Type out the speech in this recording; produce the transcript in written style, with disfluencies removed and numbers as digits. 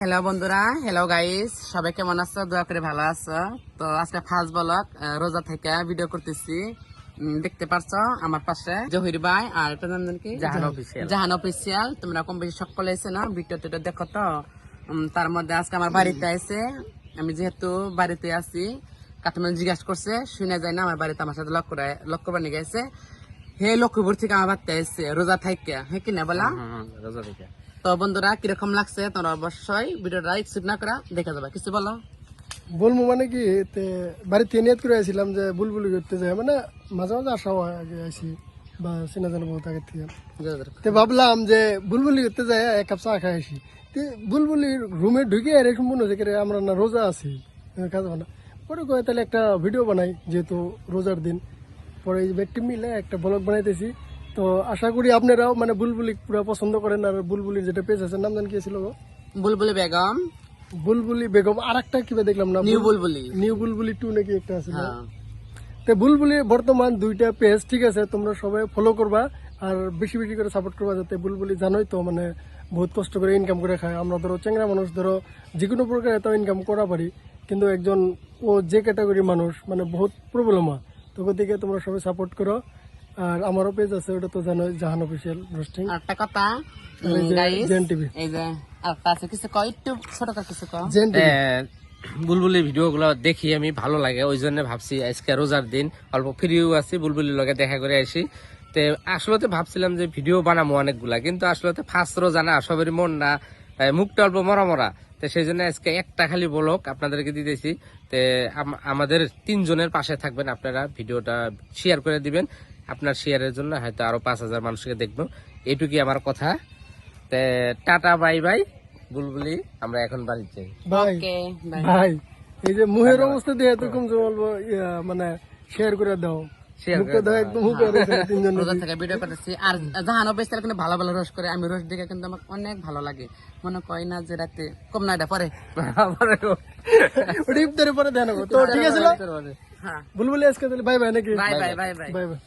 Hello বন্ধুরা, hello guys, সবাই কেমন আছো? দোয়া করে ভালো আছো। তো আজকে ফার্স্ট ব্লগ রোজা থেকে ভিডিও করতেছি। দেখতে পারছো আমার পাশে জহির ভাই আর এটা নাম কি জাহান অফিসিয়াল। তোমরা কম বেশি সকলে এসে না ভিডিও টিডিও দেখো তো। তার মধ্যে আজকে আমার বাড়িতে আছে, আমি যেহেতু বাড়িতে আছি কাটমান জিজ্ঞাসা করছে, শুনে যায় না আমার বাড়িতে আমার সাথে লক্ষ্য বানিয়ে গেছে। হে লক্ষ্মীপুর থেকে আমার বাড়িতে এসে রোজা থাকে, হ্যাঁ কিনা বলা রোজা থেকে। তো বন্ধুরা কিরকম লাগছে তোমরা অবশ্যই ভিডিওটা স্কিপ না করা দেখে যাবে। কিছু বলো? বলবো মানে কি বাড়িতে নিয়ত করে আসছিলাম যে বুলবুলি করতে যাই, মানে মাঝে মাঝে আসা হয়, আগে আসি বা চেনা জানা বহুত আগের থেকে। তো ভাবলাম যে বুলবুলি করতে যাই এক কাপ চা খাই আসি। তো বুলবুলির রুমে ঢুকে এরকম মনে হচ্ছে কি আমরা না রোজা আছি, কাজ না পরে কয়ে তাহলে একটা ভিডিও বানাই, যেহেতু রোজার দিন। পরে এই ব্যক্তি মিলে একটা ব্লগ বানাইতেছি। তো আশা করি আপনারাও মানে বুলবুলি পুরো পছন্দ করেন। আর বুলবুলির যেটা পেজ আছে নাম জান কি ছিল গো? বুলবুলি বেগম, বুলবুলি বেগম। আর একটা কিবা দেখলাম না, নিউ বুলবুলি। নিউ বুলবুলি 2 নাকি একটা আছে। হ্যাঁ। তো বুলবুলি বর্তমান 2টা পেজ, ঠিক আছে, তোমরা সবাই ফলো করবা আর বেশি বেশি করে সাপোর্ট করবা, যাতে বুলবুলি জানোই তো মানে বহুত কষ্ট করে ইনকাম করে খায়। আমরা ধরো চেংরা মানুষ, ধরো যে কোনো প্রকারে তো ইনকাম করা পারি, কিন্তু একজন ও যে ক্যাটাগরির মানুষ মানে বহুত প্রবলেম হয়। তো ওদিকে তোমরা সবাই সাপোর্ট করো। আর আমারও পেজ আছে, ওটা তো জানোই, জাহান অফিসিয়াল রোস্টিং। আরেকটা কথা গাইস, জেন টিভি, এই যে আরেকটা আছে, কিছু কয় একটু ছোট করে কিছু কয়। Gen TV. বুলবুলি ভিডিও গুলো দেখি আমি, ভালো লাগে, ওই জন্য ভাবছি আজকে রোজার দিন অল্প ফ্রিও আছি, বুলবুলির লগে দেখা করে আসি। তে আসলে ভাবছিলাম যে ভিডিও বানাবো অনেকগুলা, কিন্তু আসলে ফার্স্ট রোজা না, সবারই মন না, মুখটা অল্প মরা মরা। তো সেই জন্য আজকে একটা খালি ব্লগ আপনাদেরকে দিতেছি। তে আমাদের 3 জনের পাশে থাকবেন আপনারা, ভিডিওটা শেয়ার করে দিবেন। আপনার শেয়ারের জন্য হয়তো আরো 5,000 মানুষকে দেখবো। এটুকুই আমার কথা। তে টাটা, বাই বাই বুলবুলি, আমরা এখন বাড়িতে যাই। ভাই ওকে বাই। ভাই, এই যে মুহের অবস্থা দিয়ে এরকম যে বলবো মানে শেয়ার করে দাও, মুখে দাও একদম মুখে তিনজন। রোজা থেকে ভিডিও করতেছি আর জাহান অফিসিয়াল কিন্তু ভালো ভালো রোস্ট করে, আমি রোস্ট দেখে কিন্তু আমার অনেক ভালো লাগে। মনে কয় না যে রাতে কম না এটা পরে ওটা ইফতারের পরে দেন। তো ঠিক আছে হ্যাঁ, বুলবুলি আজকে তাহলে বাই বাই নাকি? Bye bye bye bye. Bye bye.